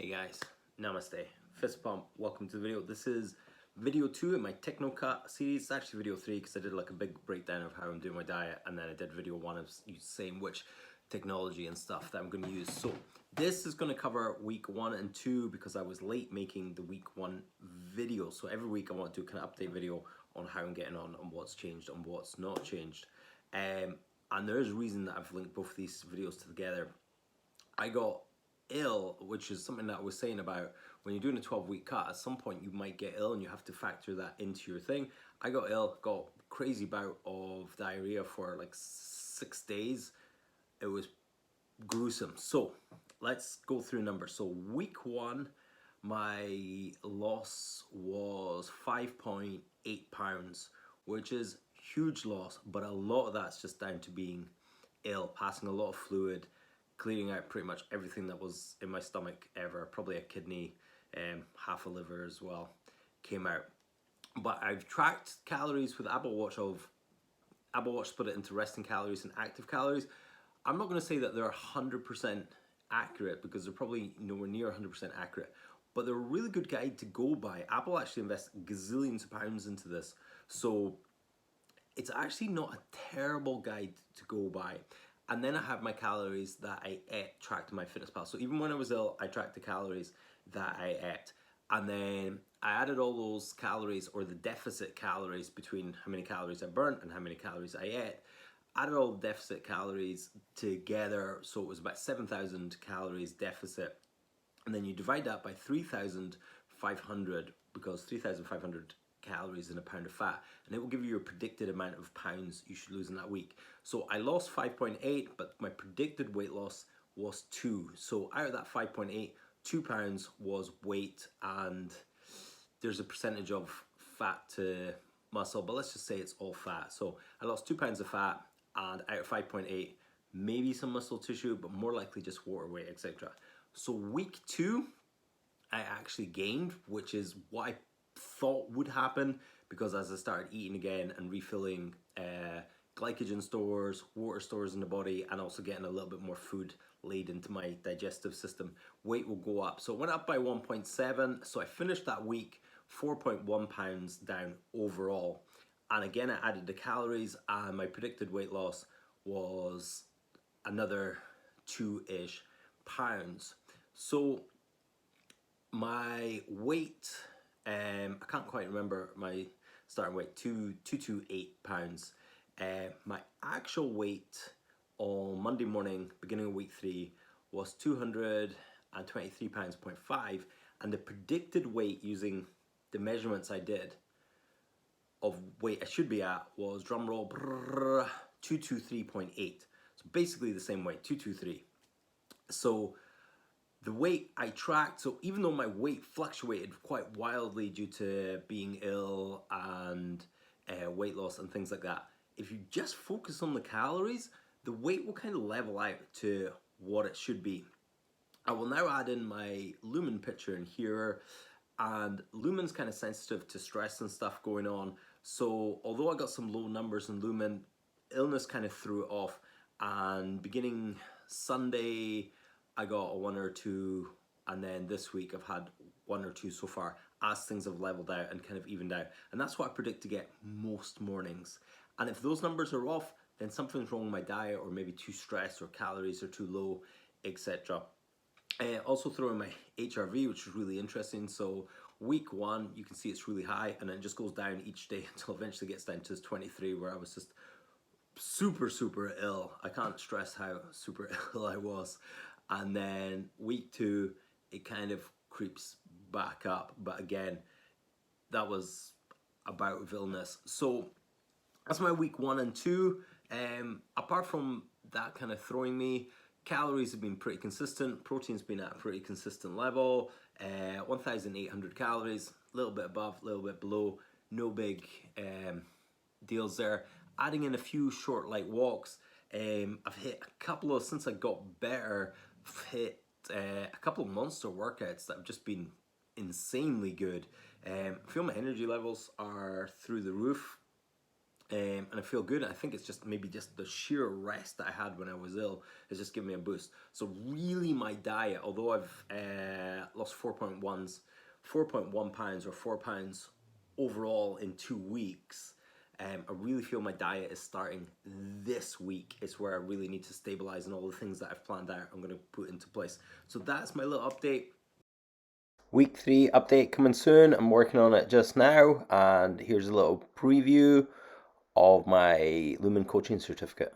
Hey guys, namaste, fist pump, welcome to the video. This is video 2 in my Techno cut series. It's actually video 3 because I did like a big breakdown of how I'm doing my diet, and then I did video 1 of saying which technology and stuff that I'm going to use. So this is going to cover week 1 and 2 because I was late making the week 1 video. So every week I want to do a kind of update video on how I'm getting on what's changed and what's not changed. And there is a reason that I've linked both of these videos together. I got ill, which is something that I was saying about when you're doing a 12-week cut, at some point you might get ill and you have to factor that into your thing. I got ill, got crazy bout of diarrhea for like 6 days. It was gruesome. So let's go through numbers. So week 1, my loss was 5.8 pounds, which is huge loss, but a lot of that's just down to being ill, passing a lot of fluid, clearing out pretty much everything that was in my stomach ever, probably a kidney, half a liver as well, came out. But I've tracked calories with Apple Watch. Apple Watch split it into resting calories and active calories. I'm not going to say that they're 100% accurate because they're probably nowhere near 100% accurate, but they're a really good guide to go by. Apple actually invests gazillions of pounds into this, so it's actually not a terrible guide to go by. And then I have my calories that I ate tracked in MyFitnessPal. So even when I was ill, I tracked the calories that I ate. And then I added all those calories, or the deficit calories, between how many calories I burnt and how many calories I ate. Added all the deficit calories together, so it was about 7,000 calories deficit. And then you divide that by 3,500, because 3,500 calories in a pound of fat, and it will give you your predicted amount of pounds you should lose in that week. So I lost 5.8, but my predicted weight loss was 2. So out of that 5.8, 2 pounds was weight, and there's a percentage of fat to muscle, but let's just say it's all fat. So I lost 2 pounds of fat, and out of 5.8, maybe some muscle tissue, but more likely just water weight, etc. So week 2, I actually gained, which is what I thought would happen, because as I started eating again and refilling glycogen stores, water stores in the body, and also getting a little bit more food laid into my digestive system, weight will go up. So it went up by 1.7. So I finished that week 4.1 pounds down overall. And again, I added the calories, and my predicted weight loss was another 2-ish pounds. So my weight, I can't quite remember my starting weight, 228 pounds. My actual weight on Monday morning, beginning of week 3, was 223 pounds, 0.5, and the predicted weight using the measurements I did of weight I should be at was, drumroll, 223.8. So basically the same weight, 223. So the weight I tracked, so even though my weight fluctuated quite wildly due to being ill and weight loss and things like that, if you just focus on the calories, the weight will kind of level out to what it should be. I will now add in my Lumen picture in here, and Lumen's kind of sensitive to stress and stuff going on. So although I got some low numbers in Lumen, illness kind of threw it off, and beginning Sunday, I got a 1 or 2, and then this week I've had 1 or 2 so far as things have leveled out and kind of evened out. And that's what I predict to get most mornings. And if those numbers are off, then something's wrong with my diet, or maybe too stressed, or calories are too low, etc. Also throw in my HRV, which is really interesting. So week 1, you can see it's really high, and then it just goes down each day until eventually gets down to 23, where I was just super ill. I can't stress how super ill I was. And then week 2, it kind of creeps back up. But again, that was a bout of illness. So that's my week 1 and 2. Apart from that kind of throwing me, calories have been pretty consistent. Protein's been at a pretty consistent level. 1,800 calories, a little bit above, a little bit below. No big deals there. Adding in a few short light walks. I've hit a couple of, since I got better, I've hit a couple of monster workouts that have just been insanely good. I feel my energy levels are through the roof. and I feel good. I think it's just maybe just the sheer rest that I had when I was ill has just given me a boost. So really my diet, although I've lost 4.1 pounds or 4 pounds overall in 2 weeks, I really feel my diet is starting this week. It's where I really need to stabilize, and all the things that I've planned out I'm going to put into place. So that's my little update. Week 3 update coming soon. I'm working on it just now, and here's a little preview of my Lumen coaching certificate.